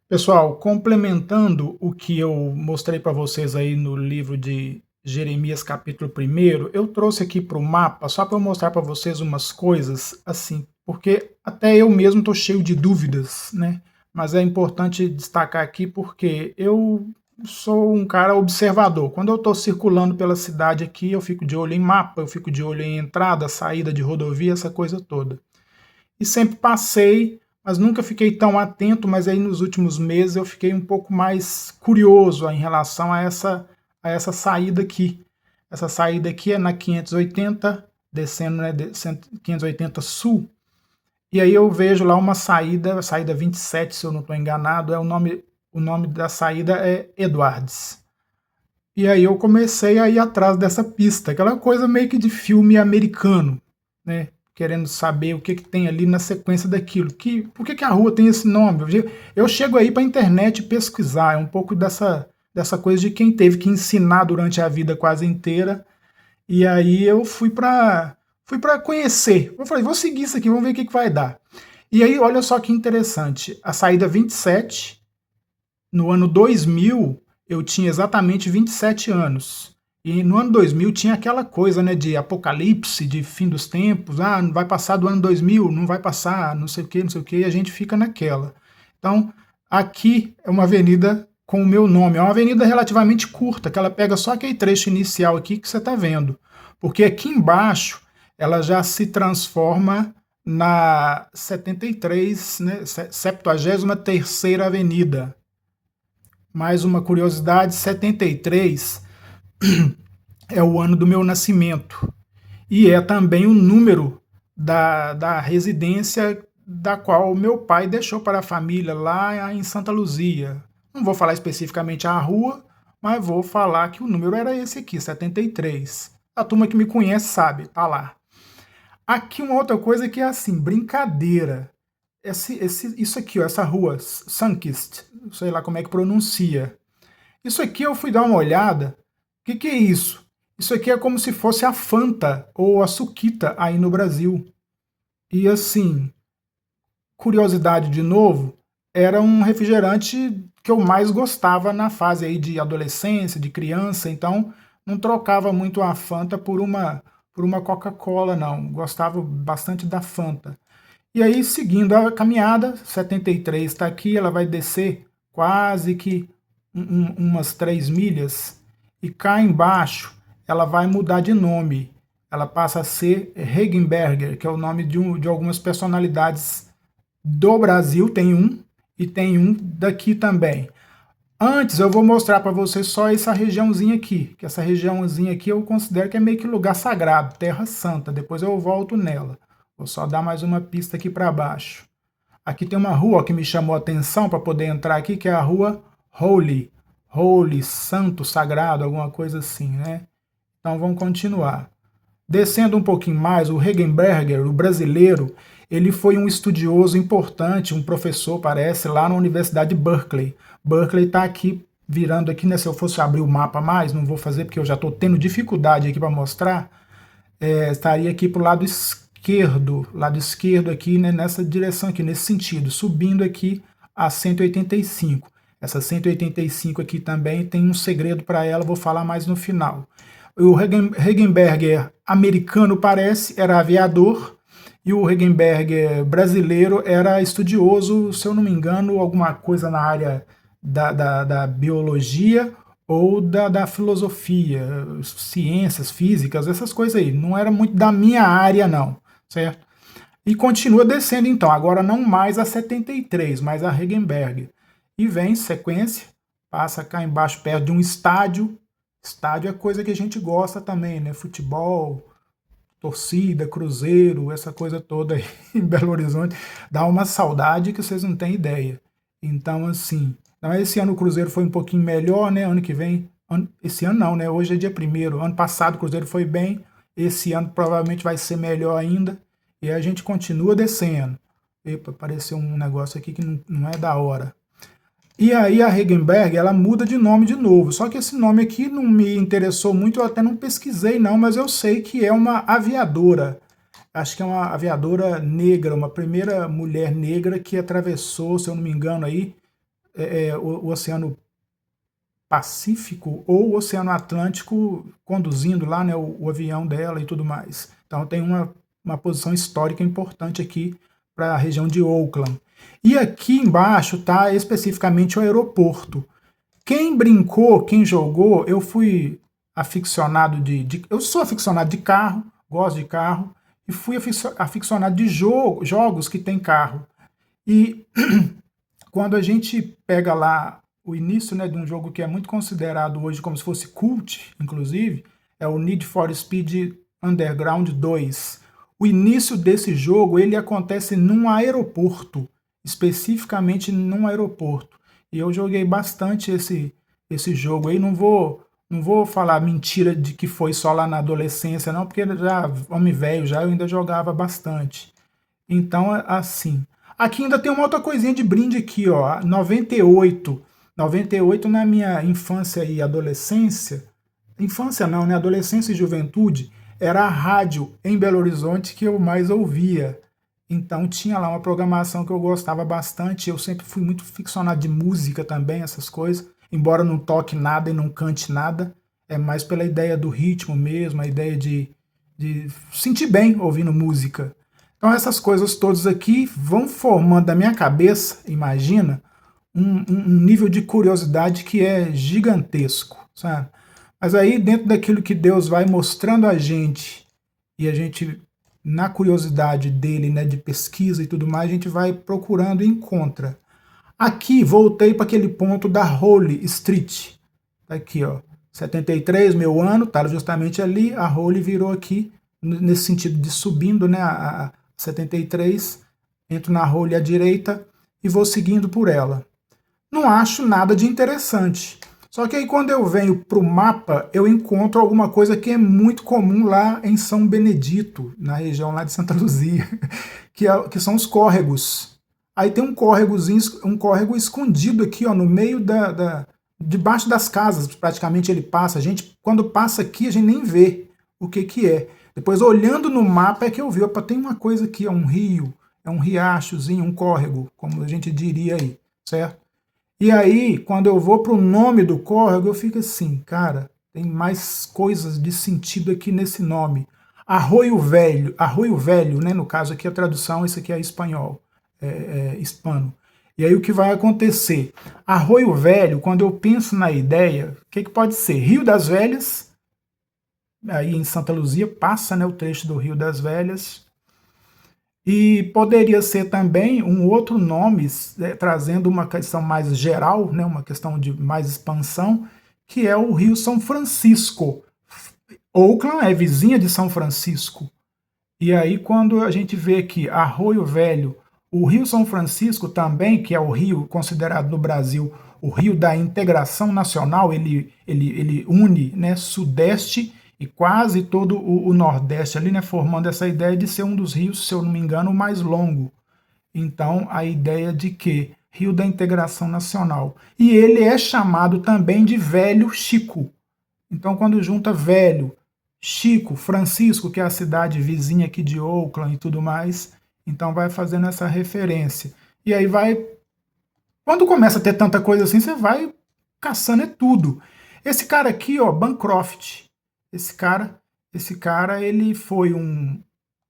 Pessoal, complementando o que eu mostrei para vocês aí no livro de Jeremias capítulo 1, eu trouxe aqui para o mapa só para eu mostrar para vocês umas coisas assim, porque até eu mesmo estou cheio de dúvidas, né? Mas é importante destacar aqui porque eu sou um cara observador. Quando eu estou circulando pela cidade aqui, eu fico de olho em mapa, eu fico de olho em entrada, saída de rodovia, essa coisa toda. E sempre passei, mas nunca fiquei tão atento, mas aí nos últimos meses eu fiquei um pouco mais curioso em relação a essa saída aqui. Essa saída aqui é na 580, descendo, né, 580 Sul, e aí eu vejo lá uma saída, a saída 27, se eu não estou enganado, o nome da saída é Edwards. E aí eu comecei a ir atrás dessa pista, aquela coisa meio que de filme americano, né? Querendo saber o que, que tem ali na sequência daquilo. Por que, que a rua tem esse nome? Eu chego aí para a internet pesquisar, é um pouco dessa coisa de quem teve que ensinar durante a vida quase inteira. E aí eu fui para conhecer. Eu falei, vou seguir isso aqui, vamos ver o que, que vai dar. E aí, olha só que interessante, a saída 27 no ano 2000, eu tinha exatamente 27 anos. E no ano 2000 tinha aquela coisa, né, de apocalipse, de fim dos tempos. Ah, não vai passar do ano 2000, não vai passar, não sei o que, não sei o que, e a gente fica naquela. Então, aqui é uma avenida com o meu nome. É uma avenida relativamente curta, que ela pega só aquele trecho inicial aqui que você está vendo. Porque aqui embaixo ela já se transforma na 73, né, 73ª Avenida. Mais uma curiosidade, 73 é o ano do meu nascimento e é também o número da residência da qual meu pai deixou para a família lá em Santa Luzia. Não vou falar especificamente a rua, mas vou falar que o número era esse aqui, 73. A turma que me conhece sabe, tá lá. Aqui uma outra coisa que é assim, brincadeira. Isso aqui, ó, essa rua, Sunkist, sei lá como é que pronuncia. Isso aqui eu fui dar uma olhada. O que, que é isso? Isso aqui é como se fosse a Fanta ou a Suquita aí no Brasil. E assim, curiosidade de novo, era um refrigerante que eu mais gostava na fase aí de adolescência, de criança, então não trocava muito a Fanta por uma Coca-Cola, não. Gostava bastante da Fanta. E aí, seguindo a caminhada, 73 está aqui, ela vai descer quase que umas 3 milhas, e cá embaixo ela vai mudar de nome. Ela passa a ser Regenberger, que é o nome de algumas personalidades do Brasil, tem um, e tem um daqui também. Antes eu vou mostrar para vocês só essa regiãozinha aqui, que essa regiãozinha aqui eu considero que é meio que lugar sagrado, Terra Santa, depois eu volto nela. Vou só dar mais uma pista aqui para baixo. Aqui tem uma rua que me chamou a atenção para poder entrar aqui, que é a rua Holy. Holy, santo, sagrado, alguma coisa assim, né? Então vamos continuar. Descendo um pouquinho mais, o Regenberger, o brasileiro, ele foi um estudioso importante, um professor, parece, lá na Universidade de Berkeley. Berkeley está aqui, virando aqui, né? Se eu fosse abrir o mapa mais, não vou fazer porque eu já estou tendo dificuldade aqui para mostrar, estaria aqui para o lado esquerdo aqui, né, nessa direção aqui, nesse sentido, subindo aqui a 185. Essa 185 aqui também tem um segredo para ela, vou falar mais no final. O Regenberger americano parece, era aviador, e o Regenberger brasileiro era estudioso, se eu não me engano, alguma coisa na área da biologia ou da filosofia, ciências, físicas, essas coisas aí. Não era muito da minha área, não, certo? E continua descendo, então, agora não mais a 73, mas a Regenberg. E vem sequência, passa cá embaixo perto de um estádio. Estádio é coisa que a gente gosta também, né? Futebol, torcida, cruzeiro, essa coisa toda aí em Belo Horizonte. Dá uma saudade que vocês não têm ideia. Então, assim, esse ano o Cruzeiro foi um pouquinho melhor, né? Ano que vem, esse ano não, né? Hoje é dia 1º. Ano passado o Cruzeiro foi bem, esse ano provavelmente vai ser melhor ainda. E a gente continua descendo. Epa, apareceu um negócio aqui que não é da hora. E aí a Regenberg, ela muda de nome de novo. Só que esse nome aqui não me interessou muito, eu até não pesquisei não, mas eu sei que é uma aviadora. Acho que é uma aviadora negra, uma primeira mulher negra que atravessou, se eu não me engano aí, o Oceano Pacífico ou o Oceano Atlântico conduzindo lá, né, o avião dela e tudo mais. Então tem uma posição histórica importante aqui para a região de Oakland. E aqui embaixo está especificamente o aeroporto. Quem brincou, quem jogou, eu fui aficionado eu sou aficionado de carro, gosto de carro, e fui aficionado de jogos que tem carro. E quando a gente pega lá o início, né, de um jogo que é muito considerado hoje como se fosse cult, inclusive, é o Need for Speed Underground 2. O início desse jogo, ele acontece num aeroporto, especificamente num aeroporto. E eu joguei bastante esse jogo aí, não vou falar mentira de que foi só lá na adolescência, não, porque já, homem velho já, eu ainda jogava bastante. Então, assim. Aqui ainda tem uma outra coisinha de brinde aqui, ó. 98. 98 na minha infância e adolescência. Infância não, né? Adolescência e juventude. Era a rádio em Belo Horizonte que eu mais ouvia. Então tinha lá uma programação que eu gostava bastante. Eu sempre fui muito ficcionado de música também, essas coisas. Embora não toque nada e não cante nada. É mais pela ideia do ritmo mesmo, a ideia de sentir bem ouvindo música. Então essas coisas todas aqui vão formando na minha cabeça, imagina, um nível de curiosidade que é gigantesco, sabe? Mas aí dentro daquilo que Deus vai mostrando a gente, e a gente, na curiosidade dele, né, de pesquisa e tudo mais, a gente vai procurando e encontra. Aqui, voltei para aquele ponto da Holy Street. Tá aqui, ó. 73, meu ano, estava justamente ali, a Holy virou aqui, nesse sentido de subindo, né, a 73, entro na Holy à direita e vou seguindo por ela. Não acho nada de interessante. Só que aí quando eu venho para o mapa, eu encontro alguma coisa que é muito comum lá em São Benedito, na região lá de Santa Luzia, que são os córregos. Aí tem um córregozinho, um córrego escondido aqui, ó, no meio debaixo das casas, praticamente ele passa. A gente, quando passa aqui, a gente nem vê o que é. Depois, olhando no mapa, é que eu vi, opa, tem uma coisa aqui, é um rio, é um riachozinho, um córrego, como a gente diria aí, certo? E aí, quando eu vou para o nome do córrego, eu fico assim, cara, tem mais coisas de sentido aqui nesse nome. Arroio Velho, né? No caso aqui a tradução, isso aqui é espanhol, hispano. E aí o que vai acontecer? Arroio Velho, quando eu penso na ideia, o que pode ser? Rio das Velhas, aí em Santa Luzia passa, né, o trecho do Rio das Velhas, e poderia ser também um outro nome, trazendo uma questão mais geral, né, uma questão de mais expansão, que é o Rio São Francisco. Oakland é vizinha de São Francisco. E aí quando a gente vê aqui Arroio Velho, o Rio São Francisco também, que é o rio considerado no Brasil o rio da integração nacional, ele une, né, Sudeste e quase todo o Nordeste ali, né, formando essa ideia de ser um dos rios, se eu não me engano, o mais longo. Então, a ideia de que Rio da Integração Nacional. E ele é chamado também de Velho Chico. Então, quando junta Velho, Chico, Francisco, que é a cidade vizinha aqui de Oakland e tudo mais, então vai fazendo essa referência. E aí vai. Quando começa a ter tanta coisa assim, você vai caçando é tudo. Esse cara aqui, ó, Bancroft. Esse cara, ele foi um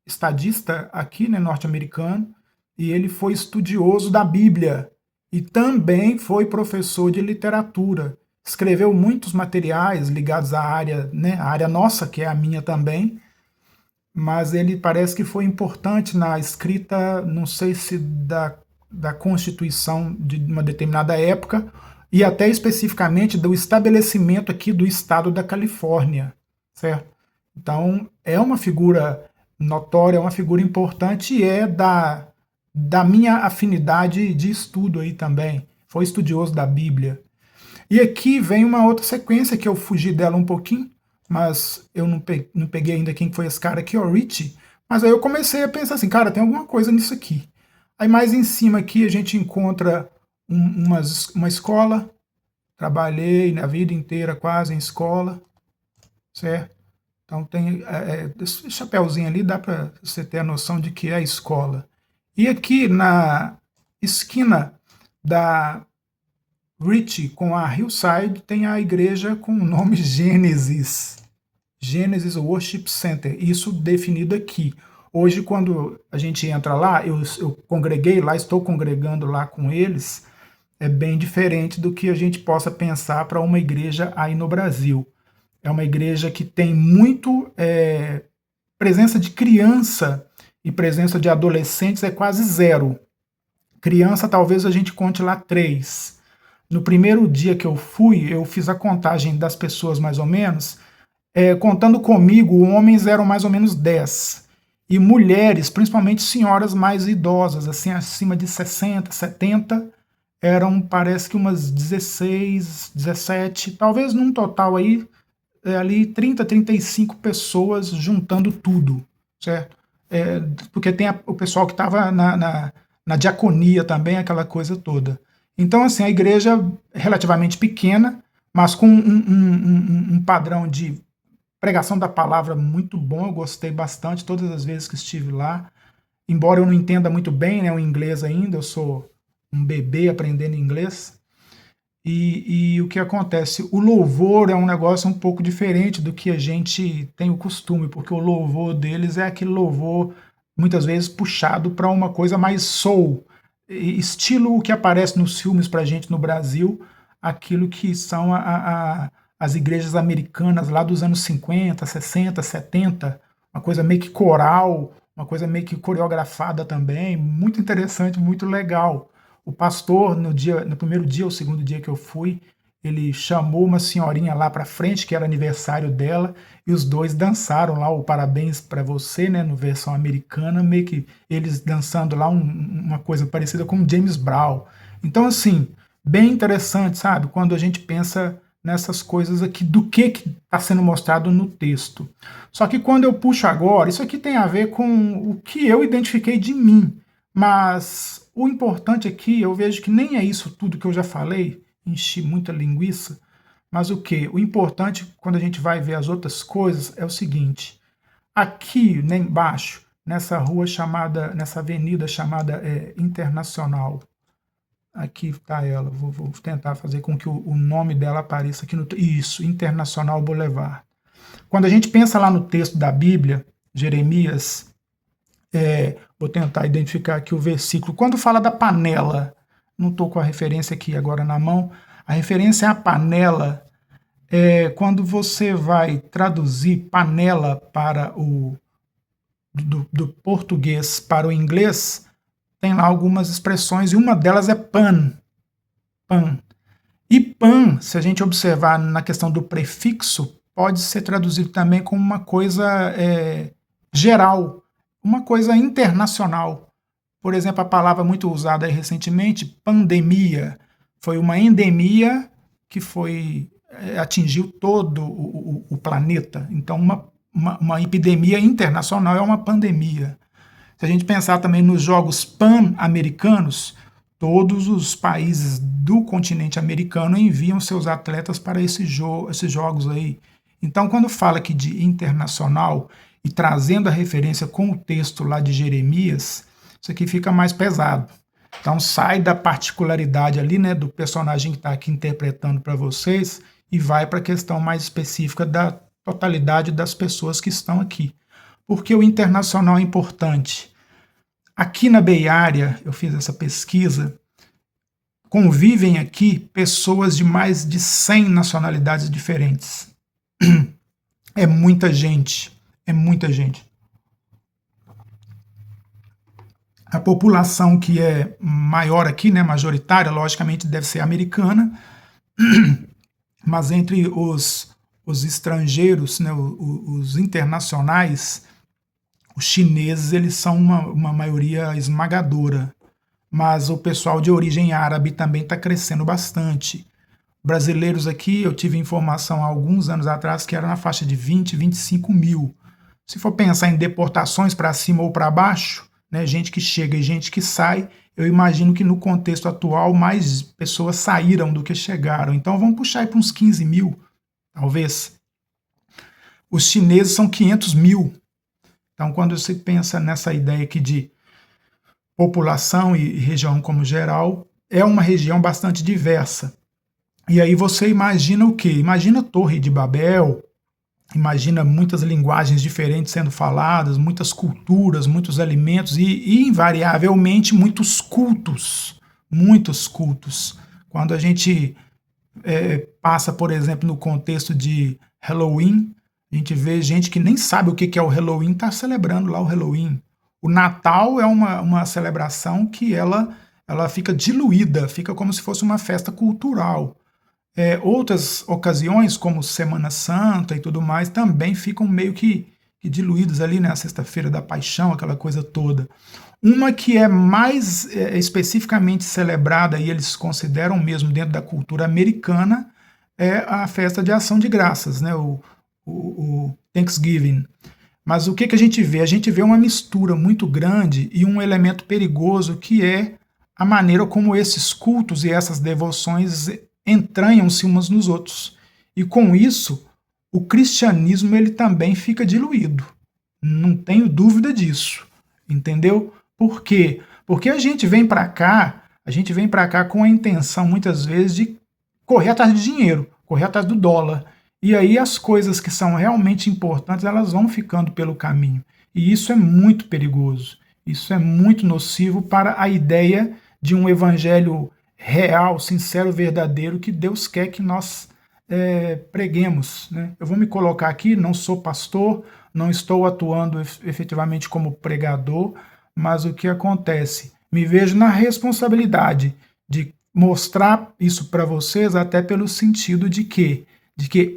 estadista aqui, né, norte-americano, e ele foi estudioso da Bíblia e também foi professor de literatura. Escreveu muitos materiais ligados à área, né, à área nossa, que é a minha também, mas ele parece que foi importante na escrita, não sei se da Constituição de uma determinada época, e até especificamente do estabelecimento aqui do estado da Califórnia, certo? Então, é uma figura notória, é uma figura importante e é da minha afinidade de estudo aí também. Foi estudioso da Bíblia. E aqui vem uma outra sequência que eu fugi dela um pouquinho, mas eu não peguei ainda quem foi esse cara aqui, o Richie. Mas aí eu comecei a pensar assim, cara, tem alguma coisa nisso aqui. Aí mais em cima aqui a gente encontra uma escola. Trabalhei na vida inteira quase em escola, certo? Então tem esse chapéuzinho ali, dá para você ter a noção de que é a escola. E aqui na esquina da Rich, com a Hillside, tem a igreja com o nome Gênesis. Genesis Worship Center, isso definido aqui. Hoje, quando a gente entra lá, eu congreguei lá, estou congregando lá com eles, é bem diferente do que a gente possa pensar para uma igreja aí no Brasil. É uma igreja que tem muito presença de criança e presença de adolescentes é quase zero. Criança, talvez a gente conte lá 3. No primeiro dia que eu fui, eu fiz a contagem das pessoas mais ou menos, contando comigo, homens eram mais ou menos 10. E mulheres, principalmente senhoras mais idosas, assim, acima de 60, 70, eram, parece que umas 16, 17, talvez num total aí, ali 30, 35 pessoas juntando tudo, certo? Porque tem o pessoal que estava na diaconia também, aquela coisa toda. Então, assim, a igreja é relativamente pequena, mas com um padrão de pregação da palavra muito bom, eu gostei bastante todas as vezes que estive lá. Embora eu não entenda muito bem, né, o inglês ainda, eu sou um bebê aprendendo inglês. E o que acontece? O louvor é um negócio um pouco diferente do que a gente tem o costume, porque o louvor deles é aquele louvor, muitas vezes, puxado para uma coisa mais soul, estilo o que aparece nos filmes para a gente no Brasil, aquilo que são as igrejas americanas lá dos anos 50, 60, 70, uma coisa meio que coral, uma coisa meio que coreografada também, muito interessante, muito legal. O pastor, no primeiro dia ou segundo dia que eu fui, ele chamou uma senhorinha lá para frente, que era aniversário dela, e os dois dançaram lá o Parabéns para Você, né, no versão americana, meio que eles dançando lá uma coisa parecida com James Brown. Então, assim, bem interessante, sabe, quando a gente pensa nessas coisas aqui, do que está sendo mostrado no texto. Só que quando eu puxo agora, isso aqui tem a ver com o que eu identifiquei de mim, mas o importante aqui, eu vejo que nem é isso tudo que eu já falei, enchi muita linguiça, mas o que? O importante, quando a gente vai ver as outras coisas, é o seguinte: aqui, né, embaixo, nessa rua chamada, nessa avenida chamada Internacional, aqui está ela, vou tentar fazer com que o nome dela apareça aqui no... Isso, Internacional Boulevard. Quando a gente pensa lá no texto da Bíblia, Jeremias, vou tentar identificar aqui o versículo. Quando fala da panela, não estou com a referência aqui agora na mão, a referência à panela quando você vai traduzir panela para do português para o inglês, tem lá algumas expressões e uma delas é pan. Pan. E pan, se a gente observar na questão do prefixo, pode ser traduzido também como uma coisa geral, uma coisa internacional. Por exemplo, a palavra muito usada aí recentemente, pandemia, foi uma endemia que atingiu todo o planeta. Então, uma epidemia internacional é uma pandemia. Se a gente pensar também nos Jogos Pan-Americanos, todos os países do continente americano enviam seus atletas para esses jogos aí. Então, quando fala aqui de internacional e trazendo a referência com o texto lá de Jeremias, isso aqui fica mais pesado. Então, sai da particularidade ali, né, do personagem que está aqui interpretando para vocês e vai para a questão mais específica da totalidade das pessoas que estão aqui. Por que o internacional é importante? Aqui na Bay Area, eu fiz essa pesquisa, convivem aqui pessoas de mais de 100 nacionalidades diferentes. É muita gente, é muita gente. A população que é maior aqui, né, majoritária, logicamente deve ser americana, mas entre os estrangeiros, né, os internacionais, os chineses, eles são uma maioria esmagadora, mas o pessoal de origem árabe também está crescendo bastante. Brasileiros aqui, eu tive informação há alguns anos atrás que era na faixa de 20, 25 mil. Se for pensar em deportações para cima ou para baixo, né, gente que chega e gente que sai, eu imagino que no contexto atual mais pessoas saíram do que chegaram. Então vamos puxar aí para uns 15 mil, talvez. Os chineses são 500 mil. Então, quando você pensa nessa ideia aqui de população e região como geral, é uma região bastante diversa. E aí você imagina o quê? Imagina a Torre de Babel, imagina muitas linguagens diferentes sendo faladas, muitas culturas, muitos alimentos e invariavelmente muitos cultos, muitos cultos. Quando a gente passa, por exemplo, no contexto de Halloween, a gente vê gente que nem sabe o que é o Halloween, está celebrando lá o Halloween. O Natal é uma celebração que ela fica diluída, fica como se fosse uma festa cultural. Outras ocasiões, como Semana Santa e tudo mais, também ficam meio que diluídas ali, né? A Sexta-feira da Paixão, aquela coisa toda. Uma que é mais especificamente celebrada, e eles consideram mesmo dentro da cultura americana, é a festa de ação de graças, né? O Thanksgiving. Mas o que, que a gente vê? A gente vê uma mistura muito grande e um elemento perigoso que é a maneira como esses cultos e essas devoções entranham-se uns nos outros. E com isso, o cristianismo ele também fica diluído. Não tenho dúvida disso. Entendeu? Por quê? Porque a gente vem para cá com a intenção muitas vezes de correr atrás de dinheiro, correr atrás do dólar. E aí as coisas que são realmente importantes, elas vão ficando pelo caminho. E isso é muito perigoso. Isso é muito nocivo para a ideia de um evangelho real, sincero, verdadeiro que Deus quer que nós preguemos. Né? Eu vou me colocar aqui, não sou pastor, não estou atuando efetivamente como pregador, mas o que acontece? Me vejo na responsabilidade de mostrar isso para vocês, até pelo sentido de que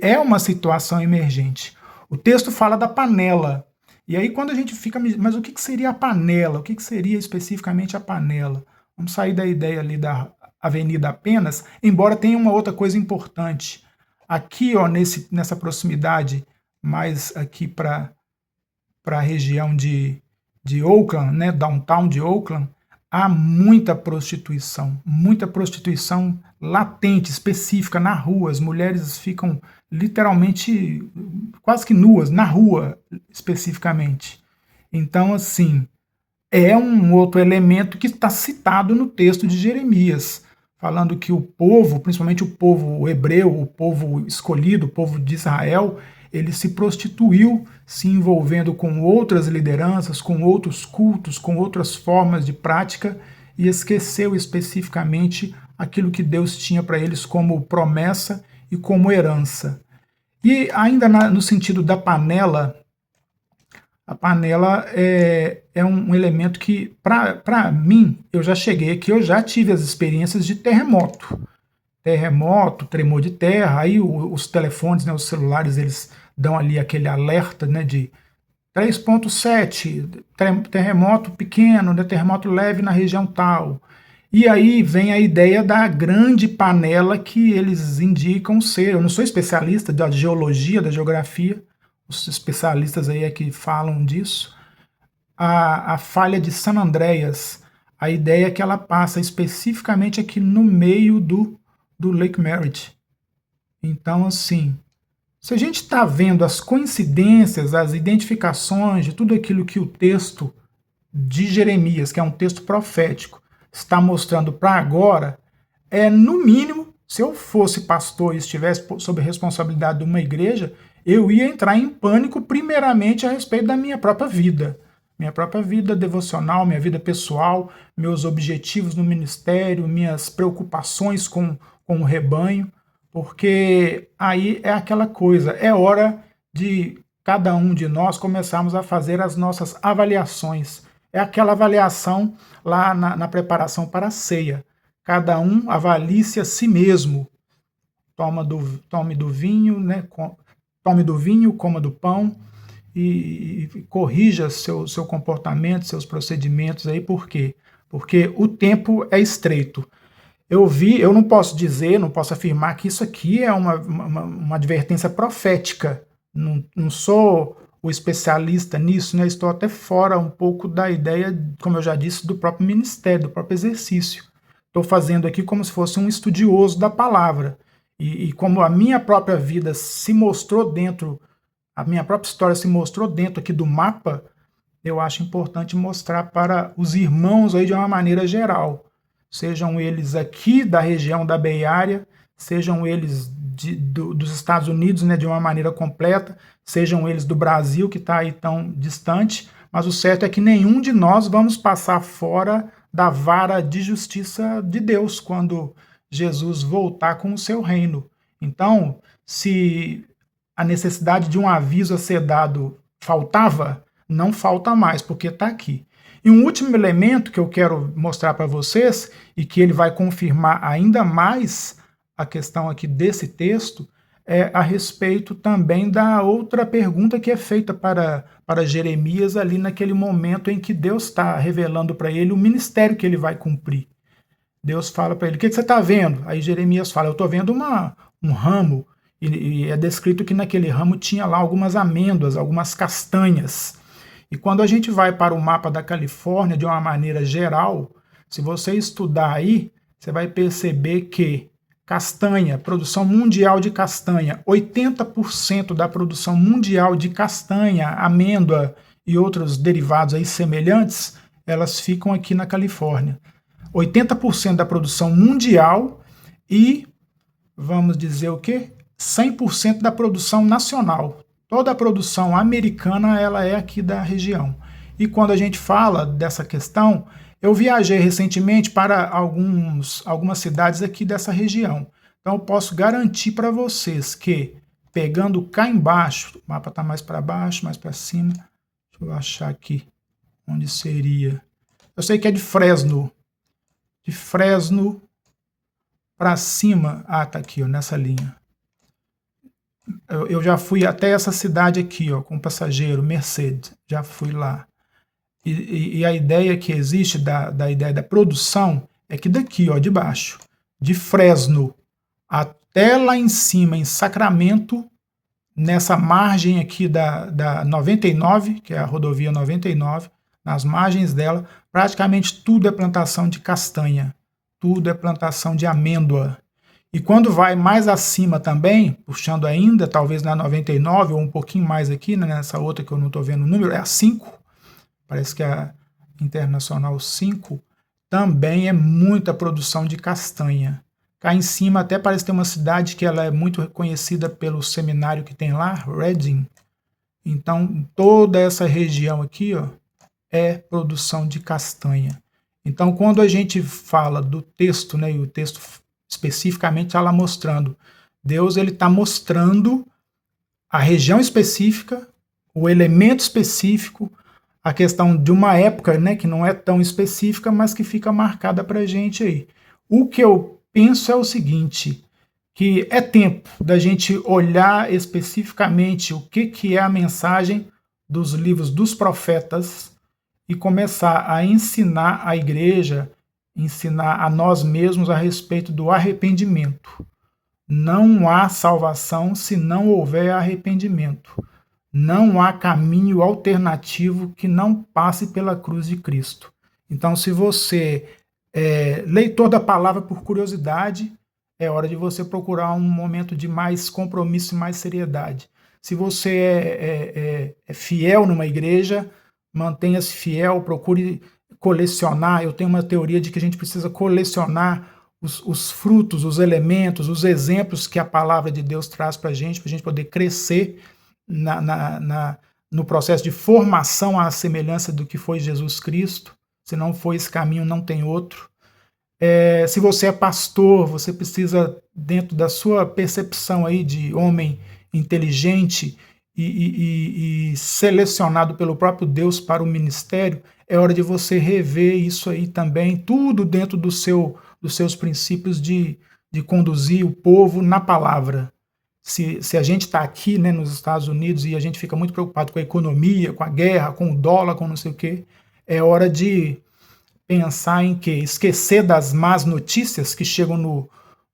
é uma situação emergente. O texto fala da panela. E aí quando a gente fica, mas o que seria a panela? O que seria especificamente a panela? Vamos sair da ideia ali da avenida apenas, embora tenha uma outra coisa importante. Aqui, ó, nessa proximidade, mais aqui para a região de Oakland, né, downtown de Oakland, há muita prostituição latente, específica na rua. As mulheres ficam literalmente quase que nuas na rua, especificamente. Então, assim, é um outro elemento que está citado no texto de Jeremias, falando que o povo, principalmente o povo hebreu, o povo escolhido, o povo de Israel, ele se prostituiu, se envolvendo com outras lideranças, com outros cultos, com outras formas de prática, e esqueceu especificamente aquilo que Deus tinha para eles como promessa e como herança. E ainda no sentido da panela, a panela é um elemento que, para mim, eu já cheguei aqui, eu já tive as experiências de terremoto. Terremoto, tremor de terra, aí os telefones, né, os celulares, eles dão ali aquele alerta, né, de 3,7, terremoto pequeno, né, terremoto leve na região tal. E aí vem a ideia da grande panela que eles indicam ser. Eu não sou especialista da geologia, da geografia, os especialistas aí é que falam disso. A falha de San Andreas, a ideia é que ela passa especificamente aqui no meio do Lake Merritt. Então, assim, se a gente está vendo as coincidências, as identificações de tudo aquilo que o texto de Jeremias, que é um texto profético, está mostrando para agora, no mínimo, se eu fosse pastor e estivesse sob a responsabilidade de uma igreja, eu ia entrar em pânico primeiramente a respeito da minha própria vida devocional, minha vida pessoal, meus objetivos no ministério, minhas preocupações com o rebanho, porque aí é aquela coisa, é hora de cada um de nós começarmos a fazer as nossas avaliações. É aquela avaliação lá na preparação para a ceia. Cada um avalie-se a si mesmo. Tome do vinho, né? Tome do vinho, coma do pão e corrija seu comportamento, seus procedimentos aí. Por quê? Porque o tempo é estreito. Eu não posso dizer, não posso afirmar que isso aqui é uma advertência profética. Não sou o especialista nisso, né? Estou até fora um pouco da ideia, como eu já disse, do próprio ministério, do próprio exercício. Estou fazendo aqui como se fosse um estudioso da palavra. E como a minha própria vida se mostrou dentro, a minha própria história se mostrou dentro aqui do mapa, eu acho importante mostrar para os irmãos aí de uma maneira geral. Sejam eles aqui da região da Bay Area, sejam eles dos Estados Unidos, né, de uma maneira completa, sejam eles do Brasil, que está aí tão distante, mas o certo é que nenhum de nós vamos passar fora da vara de justiça de Deus quando Jesus voltar com o seu reino. Então, se a necessidade de um aviso a ser dado faltava, não falta mais, porque está aqui. E um último elemento que eu quero mostrar para vocês, e que ele vai confirmar ainda mais a questão aqui desse texto, é a respeito também da outra pergunta que é feita para Jeremias ali naquele momento em que Deus está revelando para ele o ministério que ele vai cumprir. Deus fala para ele, o que você está vendo? Aí Jeremias fala, eu estou vendo um ramo, e é descrito que naquele ramo tinha lá algumas amêndoas, algumas castanhas. E quando a gente vai para o mapa da Califórnia de uma maneira geral, se você estudar aí, você vai perceber que castanha, produção mundial de castanha, 80% da produção mundial de castanha, amêndoa e outros derivados aí semelhantes, elas ficam aqui na Califórnia. 80% da produção mundial e, vamos dizer o quê? 100% da produção nacional. Toda a produção americana ela é aqui da região. E quando a gente fala dessa questão, eu viajei recentemente para algumas cidades aqui dessa região. Então eu posso garantir para vocês que, pegando cá embaixo, o mapa está mais para baixo, mais para cima, deixa eu achar aqui onde seria. Eu sei que é de Fresno. De Fresno para cima, tá aqui, ó, nessa linha. Eu já fui até essa cidade aqui, ó, com passageiro, Mercedes, já fui lá. E a ideia que existe da ideia da produção é que daqui, ó, de baixo, de Fresno até lá em cima, em Sacramento, nessa margem aqui da 99, que é a rodovia 99, nas margens dela, praticamente tudo é plantação de castanha, tudo é plantação de amêndoa. E quando vai mais acima também, puxando ainda, talvez na 99 ou um pouquinho mais aqui, né, nessa outra que eu não estou vendo o número, é a 5, parece que é a Internacional 5, também é muita produção de castanha. Cá em cima até parece ter uma cidade que ela é muito reconhecida pelo seminário que tem lá, Redding. Então toda essa região aqui, ó, é produção de castanha. Então quando a gente fala do texto, né, e o texto especificamente está lá mostrando, Deus ele está mostrando a região específica, o elemento específico, a questão de uma época, né, que não é tão específica, mas que fica marcada para a gente aí. O que eu penso é o seguinte, que é tempo da gente olhar especificamente o que é a mensagem dos livros dos profetas e começar a ensinar a igreja, ensinar a nós mesmos a respeito do arrependimento. Não há salvação se não houver arrependimento. Não há caminho alternativo que não passe pela cruz de Cristo. Então, se você é leitor da palavra por curiosidade, é hora de você procurar um momento de mais compromisso e mais seriedade. Se você é fiel numa igreja, mantenha-se fiel, procure colecionar. Eu tenho uma teoria de que a gente precisa colecionar os frutos, os elementos, os exemplos que a palavra de Deus traz para a gente poder crescer no processo de formação à semelhança do que foi Jesus Cristo. Se não for esse caminho, não tem outro. Se você é pastor, você precisa, dentro da sua percepção aí de homem inteligente e selecionado pelo próprio Deus para o ministério, é hora de você rever isso aí também, tudo dentro dos seus princípios de conduzir o povo na palavra. Se a gente está aqui, né, nos Estados Unidos e a gente fica muito preocupado com a economia, com a guerra, com o dólar, com não sei o quê, é hora de pensar em que esquecer das más notícias que chegam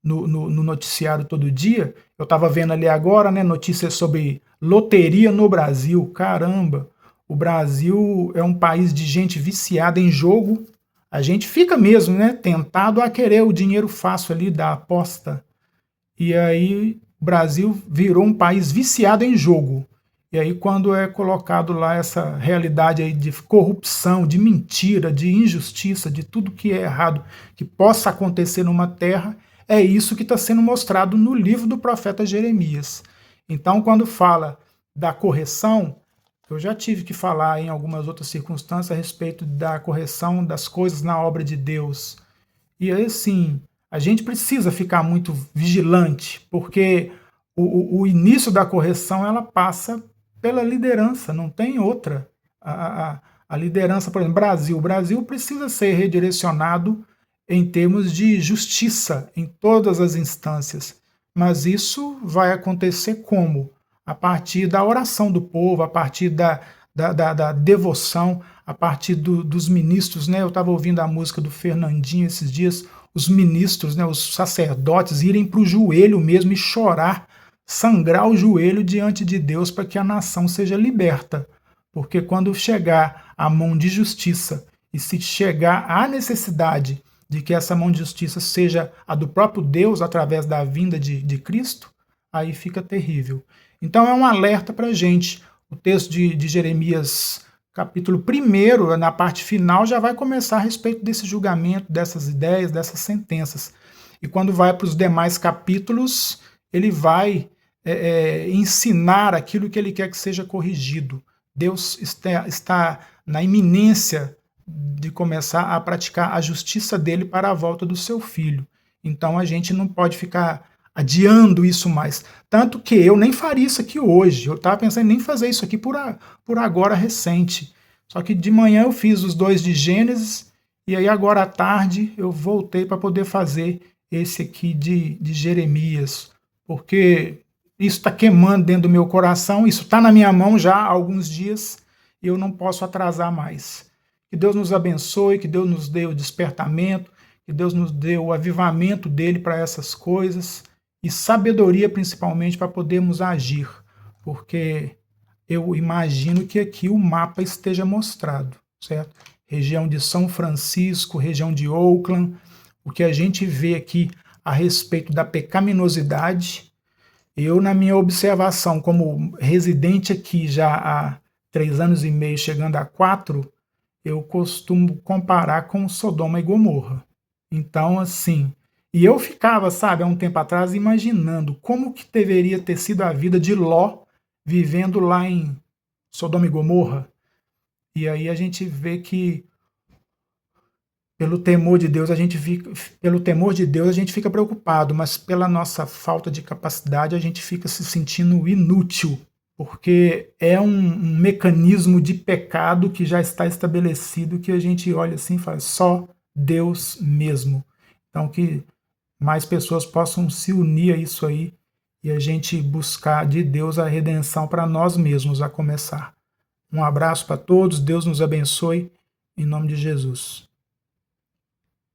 no noticiário todo dia. Eu estava vendo ali agora, né, notícias sobre loteria no Brasil. Caramba, o Brasil é um país de gente viciada em jogo. A gente fica mesmo, né, tentado a querer o dinheiro fácil ali da aposta. E aí o Brasil virou um país viciado em jogo. E aí quando é colocado lá essa realidade aí de corrupção, de mentira, de injustiça, de tudo que é errado, que possa acontecer numa terra, é isso que está sendo mostrado no livro do profeta Jeremias. Então, quando fala da correção, eu já tive que falar em algumas outras circunstâncias a respeito da correção das coisas na obra de Deus. E aí, assim, a gente precisa ficar muito vigilante, porque o início da correção ela passa pela liderança, não tem outra. A liderança, por exemplo, Brasil. O Brasil precisa ser redirecionado em termos de justiça em todas as instâncias. Mas isso vai acontecer como? A partir da oração do povo, a partir da devoção, a partir dos ministros, né? Eu estava ouvindo a música do Fernandinho esses dias, os ministros, né, os sacerdotes irem para o joelho mesmo e chorar, sangrar o joelho diante de Deus para que a nação seja liberta. Porque quando chegar a mão de justiça e se chegar à necessidade de que essa mão de justiça seja a do próprio Deus através da vinda de Cristo, aí fica terrível. Então é um alerta para a gente. O texto de Jeremias, capítulo 1, na parte final, já vai começar a respeito desse julgamento, dessas ideias, dessas sentenças. E quando vai para os demais capítulos, ele vai ensinar aquilo que ele quer que seja corrigido. Deus está na iminência de começar a praticar a justiça dele para a volta do seu filho. Então a gente não pode ficar adiando isso mais. Tanto que eu nem faria isso aqui hoje. Eu estava pensando em nem fazer isso aqui por agora recente. Só que de manhã eu fiz os 2 de Gênesis, e aí agora à tarde eu voltei para poder fazer esse aqui de Jeremias. Porque isso está queimando dentro do meu coração, isso está na minha mão já há alguns dias, e eu não posso atrasar mais. Que Deus nos abençoe, que Deus nos dê o despertamento, que Deus nos dê o avivamento dele para essas coisas, e sabedoria principalmente para podermos agir, porque eu imagino que aqui o mapa esteja mostrado, certo? Região de São Francisco, região de Oakland, o que a gente vê aqui a respeito da pecaminosidade. Eu, na minha observação como residente aqui já há 3 anos e meio, chegando a 4, eu costumo comparar com Sodoma e Gomorra. Então, assim, e eu ficava, sabe, há um tempo atrás, imaginando como que deveria ter sido a vida de Ló vivendo lá em Sodoma e Gomorra. E aí a gente vê que pelo temor de Deus a gente fica preocupado, mas pela nossa falta de capacidade a gente fica se sentindo inútil, porque é um mecanismo de pecado que já está estabelecido, que a gente olha assim e fala, só Deus mesmo. Então que mais pessoas possam se unir a isso aí e a gente buscar de Deus a redenção para nós mesmos a começar. Um abraço para todos, Deus nos abençoe, em nome de Jesus.